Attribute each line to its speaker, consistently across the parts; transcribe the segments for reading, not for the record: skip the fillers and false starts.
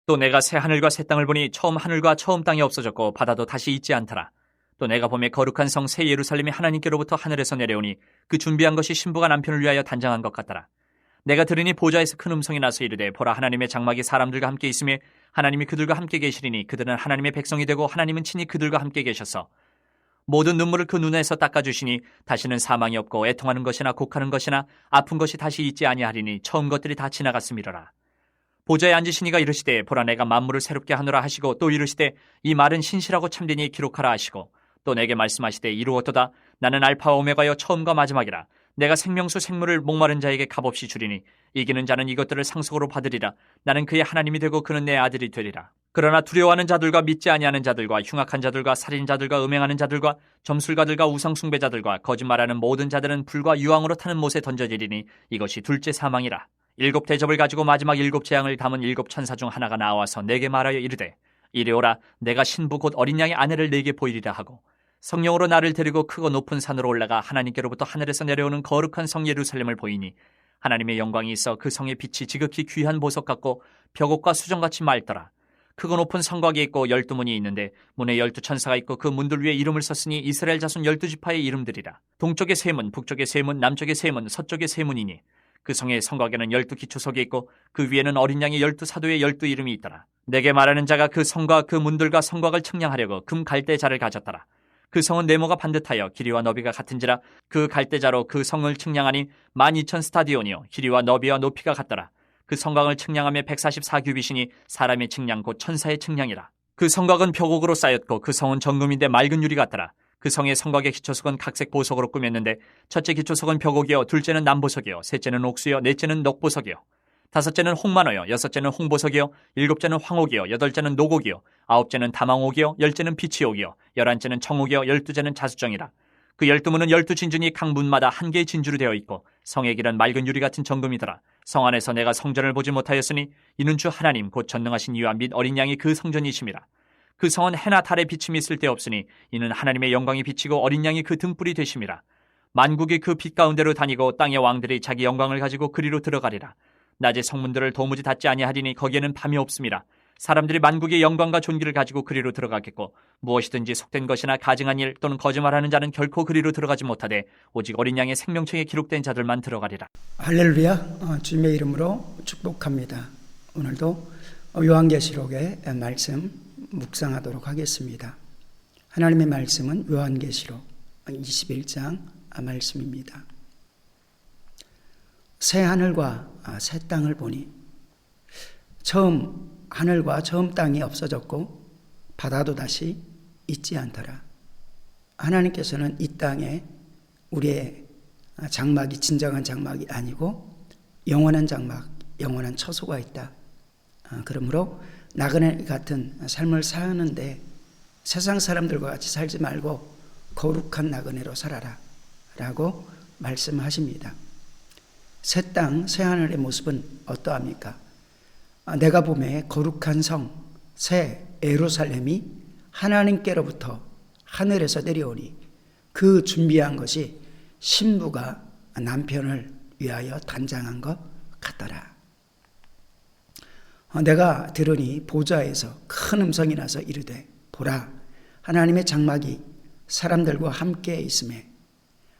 Speaker 1: 또 내가 새 하늘과 새 땅을 보니 처음 하늘과 처음 땅이 없어졌고 바다도 다시 있지 않더라. 또 내가 보매 거룩한 성 새 예루살렘이 하나님께로부터 하늘에서 내려오니 그 준비한 것이 신부가 남편을 위하여 단장한 것 같더라. 내가 들으니 보좌에서 큰 음성이 나서 이르되 보라 하나님의 장막이 사람들과 함께 있으며 하나님이 그들과 함께 계시리니 그들은 하나님의 백성이 되고 하나님은 친히 그들과 함께 계셔서 모든 눈물을 그 눈에서 닦아주시니 다시는 사망이 없고 애통하는 것이나 곡하는 것이나 아픈 것이 다시 있지 아니하리니 처음 것들이 다 지나갔음이로라. 보좌에 앉으시니가 이르시되 보라 내가 만물을 새롭게 하노라 하시고 또 이르시되 이 말은 신실하고 참되니 기록하라 하시고 또 내게 말씀하시되 이루었도다. 나는 알파와 오메가여 처음과 마지막이라. 내가 생명수 생물을 목마른 자에게 값없이 주리니 이기는 자는 이것들을 상속으로 받으리라. 나는 그의 하나님이 되고 그는 내 아들이 되리라. 그러나 두려워하는 자들과 믿지 아니하는 자들과 흉악한 자들과 살인자들과 음행하는 자들과 점술가들과 우상숭배자들과 거짓말하는 모든 자들은 불과 유황으로 타는 못에 던져지리니 이것이 둘째 사망이라. 7 대접을 가지고 마지막 7 재앙을 담은 7 천사 중 하나가 나와서 내게 말하여 이르되 이리 오라. 내가 신부 곧 어린 양의 아내를 내게 보이리라 하고 성령으로 나를 데리고 크고 높은 산으로 올라가 하나님께로부터 하늘에서 내려오는 거룩한 성 예루살렘을 보이니 하나님의 영광이 있어 그 성의 빛이 지극히 귀한 보석 같고 벽옥과 수정같이 맑더라. 크고 높은 성곽이 있고 12문이 있는데 문에 12 천사가 있고 그 문들 위에 이름을 썼으니 이스라엘 자손 12지파의 이름들이라. 동쪽에 세 문, 북쪽에 세 문, 남쪽에 세 문, 서쪽에 세 문이니 그 성의 성곽에는 12 기초석이 있고 그 위에는 어린 양의 12 사도의 12 이름이 있더라. 내게 말하는 자가 그 성과 그 문들과 성곽을 측량하려고 금 갈대자를 가졌더라. 그 성은 네모가 반듯하여 길이와 너비가 같은지라. 그 갈대자로 그 성을 측량하니 12,000 스타디온이요 길이와 너비와 높이가 같더라. 그 성곽을 측량하며 144규빗이니 사람의 측량 곧 천사의 측량이라. 그 성곽은 벽옥으로 쌓였고 그 성은 정금인데 맑은 유리 같더라. 그 성의 성곽의 기초석은 각색 보석으로 꾸몄는데 첫째 기초석은 벽옥이요 둘째는 남보석이요 셋째는 옥수요 넷째는 넉보석이요 다섯째는 홍만호요 여섯째는 홍보석이요 일곱째는 황옥이요 여덟째는 노곡이요 아홉째는 다망옥이요 열째는 비치옥이요 11째는 청옥이요 12째는 자수정이라. 그 12문은 12진주니 각 문마다 한 개의 진주로 되어 있고 성의 길은 맑은 유리 같은 정금이더라. 성 안에서 내가 성전을 보지 못하였으니 이는 주 하나님 곧 전능하신 이와 및 어린 양이 그 성전이심이라. 그 성은 해나 달의 비침이 쓸데없으니 이는 하나님의 영광이 비치고 어린 양이 그 등불이 되심이라. 만국이 그 빛 가운데로 다니고 땅의 왕들이 자기 영광을 가지고 그리로 들어가리라. 낮에 성문들을 도무지 닫지 아니하리니 거기에는 밤이 없음이라. 사람들이 만국의 영광과 존귀를 가지고 그리로 들어가겠고 무엇이든지 속된 것이나 가증한 일 또는 거짓말하는 자는 결코 그리로 들어가지 못하되 오직 어린 양의 생명책에 기록된 자들만 들어가리라.
Speaker 2: 할렐루야. 주님의 이름으로 축복합니다. 오늘도 요한계시록의 말씀 묵상하도록 하겠습니다. 하나님의 말씀은 요한계시록 21장 말씀입니다. 새 하늘과 새 땅을 보니 처음 하늘과 처음 땅이 없어졌고 바다도 다시 있지 않더라. 하나님께서는 이 땅에 우리의 장막이 진정한 장막이 아니고 영원한 장막, 영원한 처소가 있다. 그러므로 나그네 같은 삶을 사는데 세상 사람들과 같이 살지 말고 거룩한 나그네로 살아라 라고 말씀하십니다. 새 땅, 새 하늘의 모습은 어떠합니까? 내가 보매 거룩한 성, 새 예루살렘이 하나님께로부터 하늘에서 내려오니 그 준비한 것이 신부가 남편을 위하여 단장한 것 같더라. 내가 들으니 보좌에서 큰 음성이 나서 이르되 보라 하나님의 장막이 사람들과 함께 있음에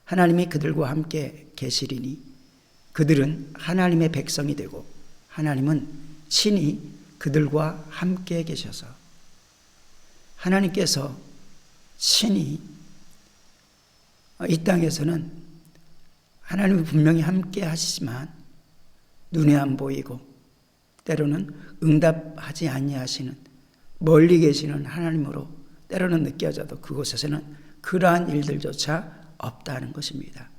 Speaker 2: 하나님이 그들과 함께 계시리니 그들은 하나님의 백성이 되고 하나님은 친히 그들과 함께 계셔서 하나님께서 친히 이 땅에서는 하나님이 분명히 함께 하시지만 눈에 안 보이고 때로는 응답하지 아니하시는 멀리 계시는 하나님으로 때로는 느껴져도 그곳에서는 그러한 일들조차 없다는 것입니다.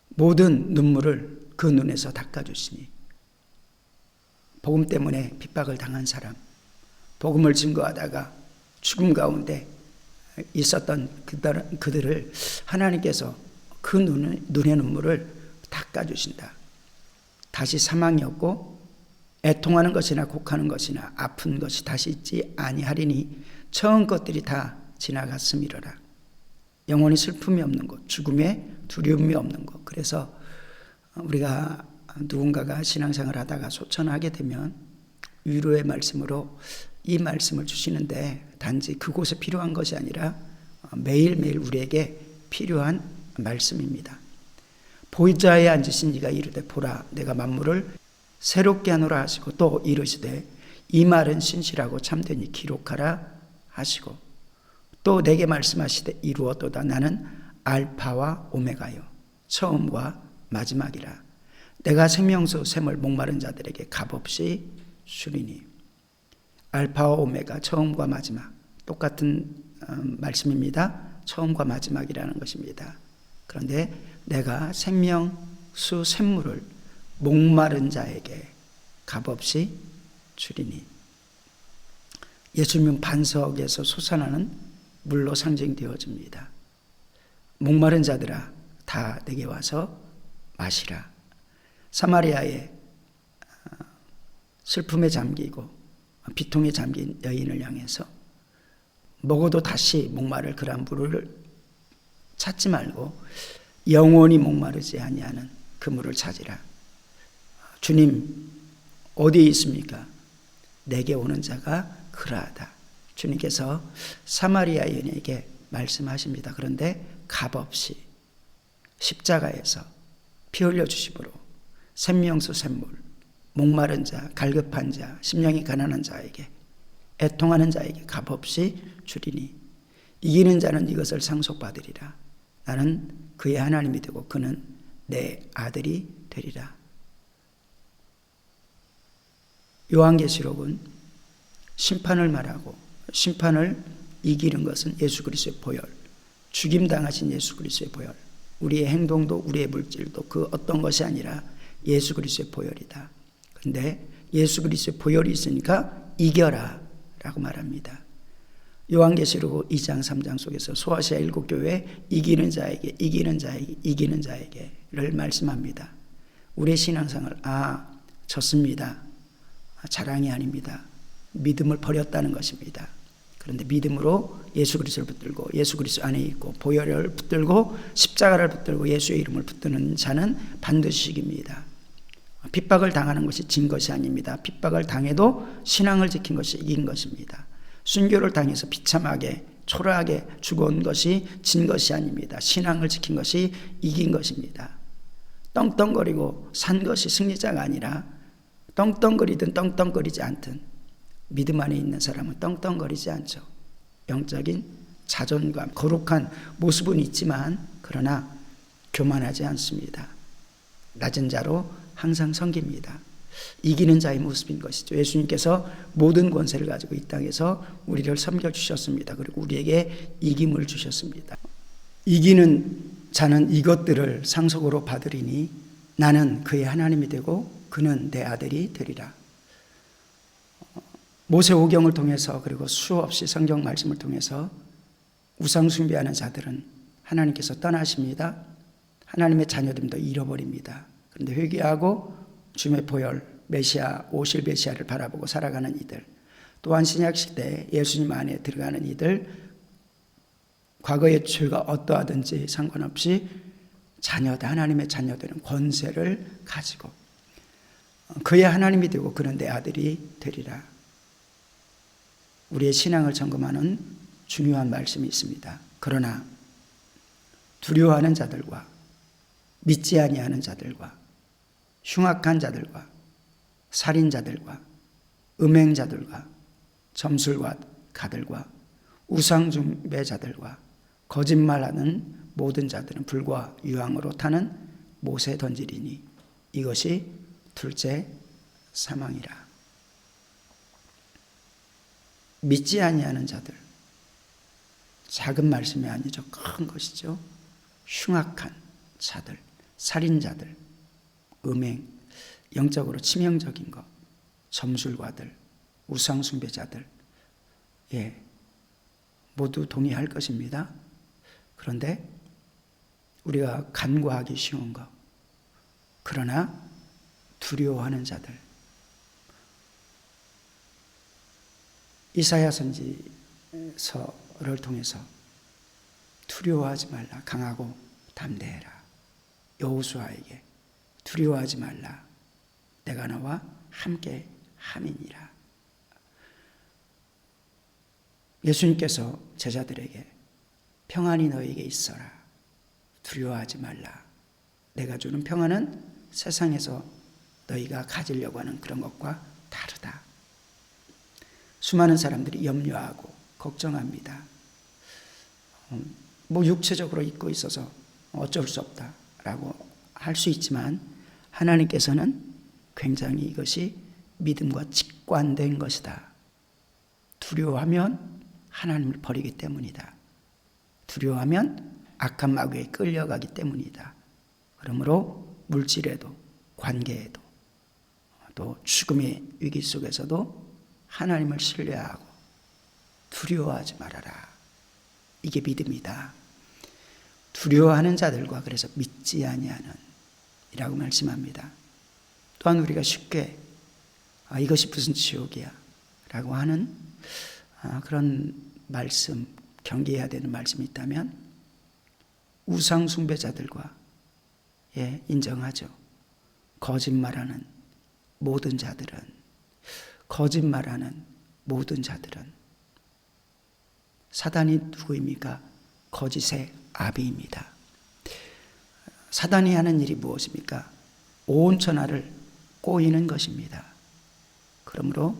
Speaker 2: 모든 눈물을 그 눈에서 닦아주시니 복음 때문에 핍박을 당한 사람, 복음을 증거하다가 죽음 가운데 있었던 그들을 하나님께서 그 눈의 눈물을 닦아주신다. 다시 사망이 없고 애통하는 것이나 곡하는 것이나 아픈 것이 다시 있지 아니하리니 처음 것들이 다 지나갔음이로라. 영원히 슬픔이 없는 것, 죽음에 두려움이 없는 것. 그래서 우리가 누군가가 신앙생활을 하다가 소천하게 되면 위로의 말씀으로 이 말씀을 주시는데 단지 그곳에 필요한 것이 아니라 매일매일 우리에게 필요한 말씀입니다. 보좌에 앉으신 이가 이르되 보라 내가 만물을 새롭게 하노라 하시고 또 이르시되 이 말은 신실하고 참되니 기록하라 하시고 또 내게 말씀하시되 이루었도다 나는 알파와 오메가요 처음과 마지막이라 내가 생명수 샘을 목마른 자들에게 값없이 주리니. 알파와 오메가 처음과 마지막 똑같은 말씀입니다. 처음과 마지막이라는 것입니다. 그런데 내가 생명수 샘물을 목마른 자에게 값없이 주리니. 예수님은 반석에서 솟아나는 물로 상징되어집니다. 목마른 자들아 다 내게 와서 마시라. 사마리아의 슬픔에 잠기고 비통에 잠긴 여인을 향해서 먹어도 다시 목마를 그런 물을 찾지 말고 영원히 목마르지 아니하는 그 물을 찾으라. 주님 어디에 있습니까? 내게 오는 자가 그러하다. 주님께서 사마리아 여인에게 말씀하십니다. 그런데 값없이 십자가에서 피 흘려 주심으로 생명수 샘물 목마른 자, 갈급한 자, 심령이 가난한 자에게 애통하는 자에게 값없이 주리니 이기는 자는 이것을 상속받으리라. 나는 그의 하나님이 되고 그는 내 아들이 되리라. 요한계시록은 심판을 말하고 심판을 이기는 것은 예수 그리스도의 보혈, 죽임당하신 예수 그리스도의 보혈, 우리의 행동도 우리의 물질도 그 어떤 것이 아니라 예수 그리스도의 보혈이다. 근데 예수 그리스도의 보혈이 있으니까 이겨라 라고 말합니다. 요한계시록 2장 3장 속에서 소아시아 7교회에 이기는 자에게 이기는 자에게 이기는 자에게를 말씀합니다. 우리의 신앙생활 졌습니다. 자랑이 아닙니다. 믿음을 버렸다는 것입니다. 그런데 믿음으로 예수 그리스도를 붙들고 예수 그리스도 안에 있고 보혈을 붙들고 십자가를 붙들고 예수의 이름을 붙드는 자는 반드시 이깁니다. 핍박을 당하는 것이 진 것이 아닙니다. 핍박을 당해도 신앙을 지킨 것이 이긴 것입니다. 순교를 당해서 비참하게 초라하게 죽어온 것이 진 것이 아닙니다. 신앙을 지킨 것이 이긴 것입니다. 떵떵거리고 산 것이 승리자가 아니라 떵떵거리든 떵떵거리지 않든 믿음 안에 있는 사람은 떵떵거리지 않죠. 영적인 자존감, 거룩한 모습은 있지만 그러나 교만하지 않습니다. 낮은 자로 항상 섬깁니다. 이기는 자의 모습인 것이죠. 예수님께서 모든 권세를 가지고 이 땅에서 우리를 섬겨주셨습니다. 그리고 우리에게 이김을 주셨습니다. 이기는 자는 이것들을 상속으로 받으리니 나는 그의 하나님이 되고 그는 내 아들이 되리라. 모세오경을 통해서 그리고 수없이 성경 말씀을 통해서 우상 숭배하는 자들은 하나님께서 떠나십니다. 하나님의 자녀됨도 잃어버립니다. 그런데 회개하고 주님의 보혈 메시아 오실 메시아를 바라보고 살아가는 이들, 또한 신약 시대에 예수님 안에 들어가는 이들, 과거의 죄가 어떠하든지 상관없이 자녀다 하나님의 자녀되는 권세를 가지고 그의 하나님이 되고 그는 내 아들이 되리라. 우리의 신앙을 점검하는 중요한 말씀이 있습니다. 그러나 두려워하는 자들과 믿지 아니하는 자들과 흉악한 자들과 살인자들과 음행자들과 점술가들과 우상숭배자들과 거짓말하는 모든 자들은 불과 유황으로 타는 못에 던지리니 이것이 둘째 사망이라. 믿지 아니하는 자들, 작은 말씀이 아니죠. 큰 것이죠. 흉악한 자들, 살인자들, 음행, 영적으로 치명적인 것, 점술가들, 우상숭배자들, 모두 동의할 것입니다. 그런데 우리가 간과하기 쉬운 것, 그러나 두려워하는 자들, 이사야 선지서를 통해서 두려워하지 말라, 강하고 담대해라. 여호수아에게 두려워하지 말라, 내가 너와 함께 함이니라. 예수님께서 제자들에게 평안이 너에게 있어라. 두려워하지 말라. 내가 주는 평안은 세상에서 너희가 가지려고 하는 그런 것과 다르다. 수많은 사람들이 염려하고 걱정합니다. 육체적으로 잊고 있어서 어쩔 수 없다라고 할 수 있지만 하나님께서는 굉장히 이것이 믿음과 직관된 것이다. 두려워하면 하나님을 버리기 때문이다. 두려워하면 악한 마귀에 끌려가기 때문이다. 그러므로 물질에도 관계에도 또 죽음의 위기 속에서도 하나님을 신뢰하고 두려워하지 말아라. 이게 믿음이다. 두려워하는 자들과 그래서 믿지 아니하는 이라고 말씀합니다. 또한 우리가 쉽게 이것이 무슨 지옥이야 라고 하는 그런 말씀, 경계해야 되는 말씀이 있다면 우상 숭배자들과 인정하죠. 거짓말하는 모든 자들은 사단이 누구입니까? 거짓의 아비입니다. 사단이 하는 일이 무엇입니까? 온 천하를 꼬이는 것입니다. 그러므로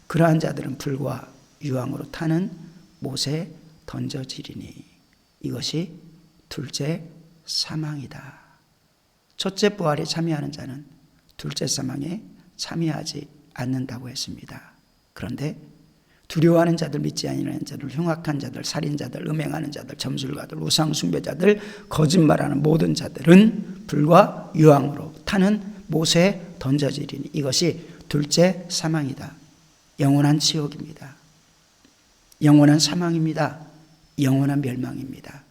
Speaker 2: 그러한 자들은 불과 유황으로 타는 못에 던져지리니 이것이 둘째 사망이다. 첫째 부활에 참여하는 자는 둘째 사망에 참여하지 않는다고 했습니다. 그런데 두려워하는 자들, 믿지 아니하는 자들, 흉악한 자들, 살인자들, 음행하는 자들, 점술가들, 우상 숭배자들, 거짓말하는 모든 자들은 불과 유황으로 타는 못에 던져지리니 이것이 둘째 사망이다. 영원한 지옥입니다. 영원한 사망입니다. 영원한 멸망입니다.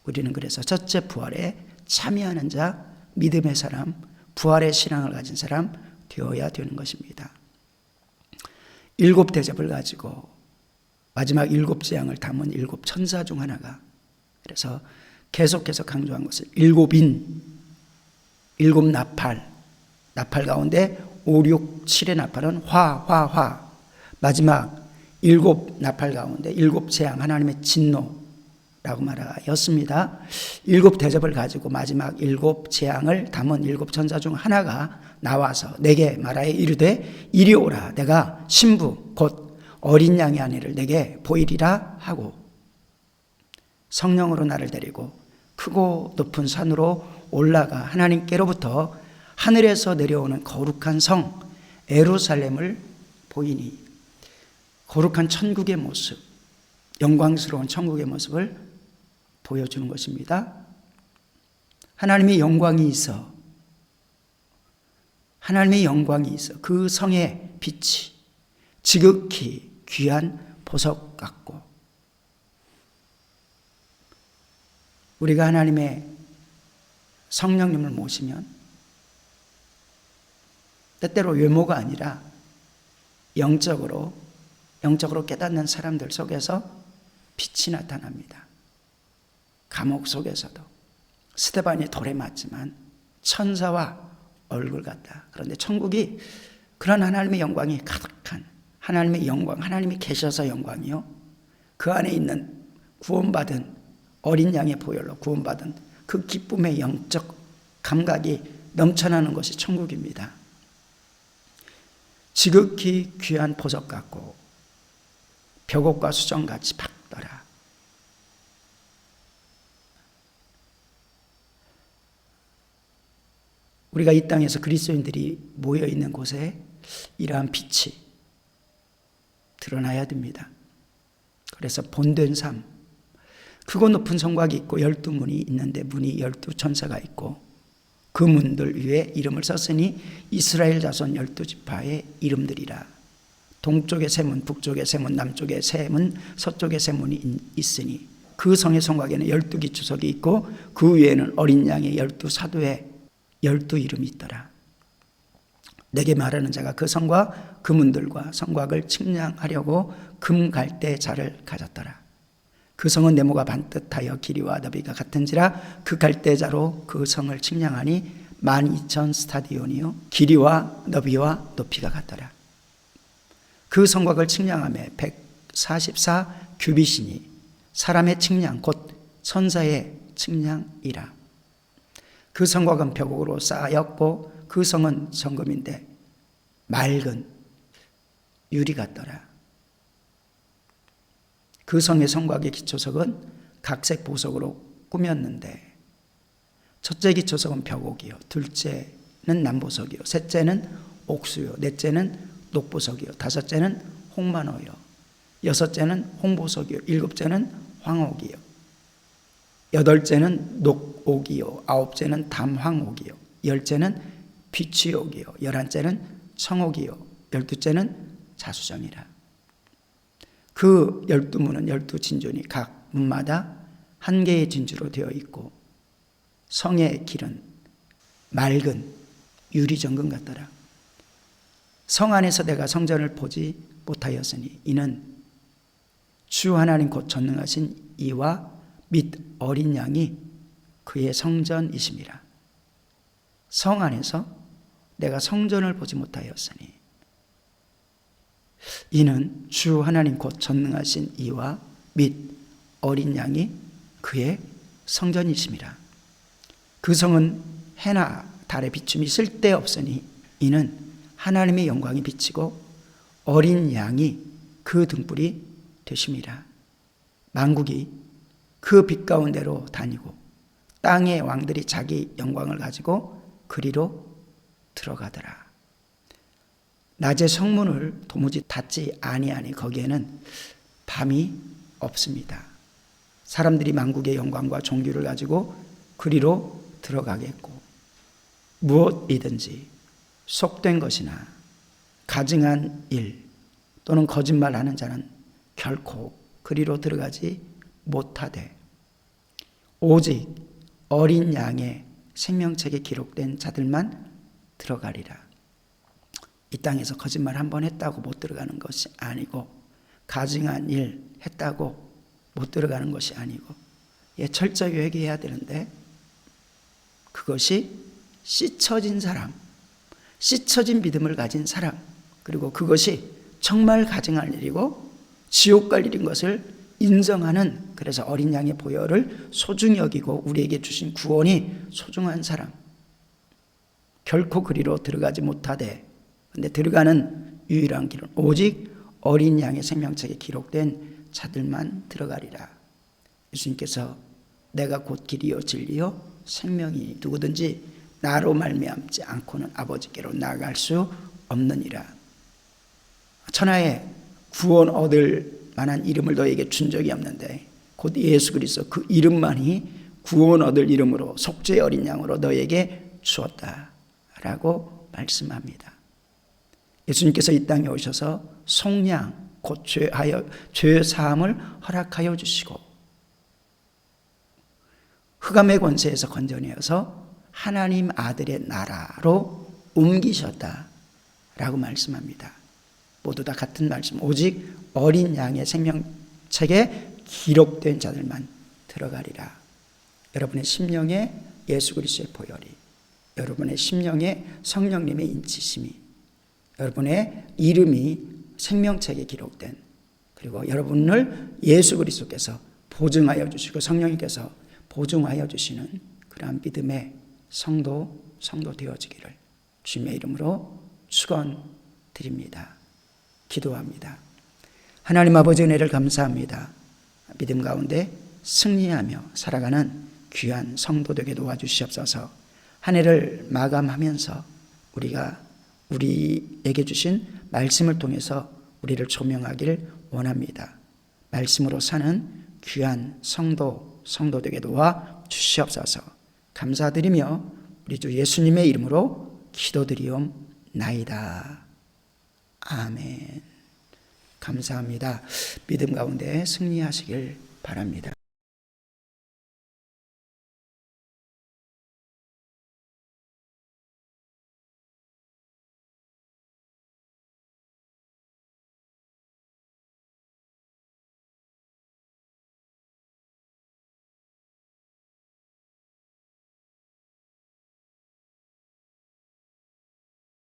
Speaker 2: 우리는 그래서 첫째 부활에 참여하는 자, 믿음의 사람, 부활의 신앙을 가진 사람 되어야 되는 것입니다. 7 대접을 가지고 마지막 7 재앙을 담은 7 천사 중 하나가, 그래서 계속해서 강조한 것은 7인, 7 나팔, 나팔 가운데 5, 6, 7의 나팔은 화. 마지막 7 나팔 가운데 7 재앙, 하나님의 진노라고 말하였습니다. 7 대접을 가지고 마지막 7 재앙을 담은 7 천사 중 하나가 나와서 내게 말하여 이르되 이리 오라. 내가 신부 곧 어린 양의 아내를 내게 보이리라 하고 성령으로 나를 데리고 크고 높은 산으로 올라가 하나님께로부터 하늘에서 내려오는 거룩한 성 예루살렘을 보이니 거룩한 천국의 모습, 영광스러운 천국의 모습을 보여주는 것입니다. 하나님의 영광이 있어 그 성의 빛이 지극히 귀한 보석 같고, 우리가 하나님의 성령님을 모시면 때때로 외모가 아니라 영적으로 깨닫는 사람들 속에서 빛이 나타납니다. 감옥 속에서도 스데반이 돌에 맞지만 천사와 얼굴 같다. 그런데 천국이 그런 하나님의 영광이 가득한 하나님의 영광, 하나님이 계셔서 영광이요, 그 안에 있는 구원받은 어린 양의 보혈로 구원받은 그 기쁨의 영적 감각이 넘쳐나는 것이 천국입니다. 지극히 귀한 보석 같고 벽옥과 수정같이 밝더라. 우리가 이 땅에서 그리스도인들이 모여있는 곳에 이러한 빛이 드러나야 됩니다. 그래서 본된 삶, 크고 높은 성곽이 있고 12문이 있는데 문이 12천사가 있고 그 문들 위에 이름을 썼으니 이스라엘 자손 12지파의 이름들이라. 동쪽에 세 문, 북쪽에 세 문, 남쪽에 세 문, 서쪽에 세 문이 있으니 그 성의 성곽에는 12기 주석이 있고 그 위에는 어린 양의 12사도의 12 이름이 있더라. 내게 말하는 자가 그 성과 그 문들과 성곽을 측량하려고 금 갈대자를 가졌더라. 그 성은 네모가 반듯하여 길이와 너비가 같은지라 그 갈대자로 그 성을 측량하니 12,000 스타디온이요 길이와 너비와 높이가 같더라. 그 성곽을 측량하며 44 규빗이니 사람의 측량 곧 천사의 측량이라. 그 성곽은 벽옥으로 쌓였고 그 성은 정금인데 맑은 유리 같더라. 그 성의 성곽의 기초석은 각색 보석으로 꾸몄는데 첫째 기초석은 벽옥이요, 둘째는 남보석이요, 셋째는 옥수요, 넷째는 녹보석이요, 다섯째는 홍만호요, 여섯째는 홍보석이요, 일곱째는 황옥이요, 여덟째는 녹옥이요, 아홉째는 담황옥이요, 열째는 비취옥이요, 열한째는 청옥이요, 열두째는 자수정이라. 그 12문은 12진주니 각 문마다 한 개의 진주로 되어 있고 성의 길은 맑은 유리정금 같더라. 성 안에서 내가 성전을 보지 못하였으니 이는 주 하나님 곧 전능하신 이와 및 어린 양이 그의 성전이심이라. 성 안에서 내가 성전을 보지 못하였으니 이는 주 하나님 곧 전능하신 이와 및 어린 양이 그의 성전이심이라. 그 성은 해나 달의 비춤이 쓸데없으니 이는 하나님의 영광이 비치고 어린 양이 그 등불이 되심이라. 만국이 그 빛 가운데로 다니고 땅의 왕들이 자기 영광을 가지고 그리로 들어가더라. 낮에 성문을 도무지 닫지 아니하니 거기에는 밤이 없습니다. 사람들이 만국의 영광과 존귀를 가지고 그리로 들어가겠고 무엇이든지 속된 것이나 가증한 일 또는 거짓말하는 자는 결코 그리로 들어가지 못하되 오직 어린 양의 생명책에 기록된 자들만 들어가리라. 이 땅에서 거짓말 한 번 했다고 못 들어가는 것이 아니고 가증한 일 했다고 못 들어가는 것이 아니고 철저히 회개해야 되는데 그것이 씻어진 사람, 씻어진 믿음을 가진 사람, 그리고 그것이 정말 가증할 일이고 지옥 갈 일인 것을 인정하는, 그래서 어린 양의 보혈을 소중히 여기고 우리에게 주신 구원이 소중한 사람, 결코 그리로 들어가지 못하되, 근데 들어가는 유일한 길은 오직 어린 양의 생명책에 기록된 자들만 들어가리라. 예수님께서 내가 곧 길이요 진리요 생명이니 누구든지 나로 말미암지 않고는 아버지께로 나아갈 수 없느니라. 천하에 구원 얻을 만한 이름을 너에게 준 적이 없는데 곧 예수 그리스도 그 이름만이 구원 얻을 이름으로 속죄의 어린 양으로 너에게 주었다라고 말씀합니다. 예수님께서 이 땅에 오셔서 속량 곧 죄 사함을 허락하여 주시고 흑암의 권세에서 건져내어서 하나님 아들의 나라로 옮기셨다라고 말씀합니다. 모두 다 같은 말씀, 오직 어린 양의 생명책에 기록된 자들만 들어가리라. 여러분의 심령에 예수 그리스도의 보혈이, 여러분의 심령에 성령님의 인치심이, 여러분의 이름이 생명책에 기록된, 그리고 여러분을 예수 그리스도께서 보증하여 주시고 성령님께서 보증하여 주시는 그러한 믿음의 성도 되어지기를 주님의 이름으로 축원드립니다. 기도합니다. 하나님 아버지 은혜를 감사합니다. 믿음 가운데 승리하며 살아가는 귀한 성도 되게 도와주시옵소서. 한 해를 마감하면서 우리가 우리에게 주신 말씀을 통해서 우리를 조명하길 원합니다. 말씀으로 사는 귀한 성도 되게 도와 주시옵소서. 감사드리며 우리 주 예수님의 이름으로 기도드리옵나이다. 아멘. 감사합니다. 믿음 가운데 승리하시길 바랍니다.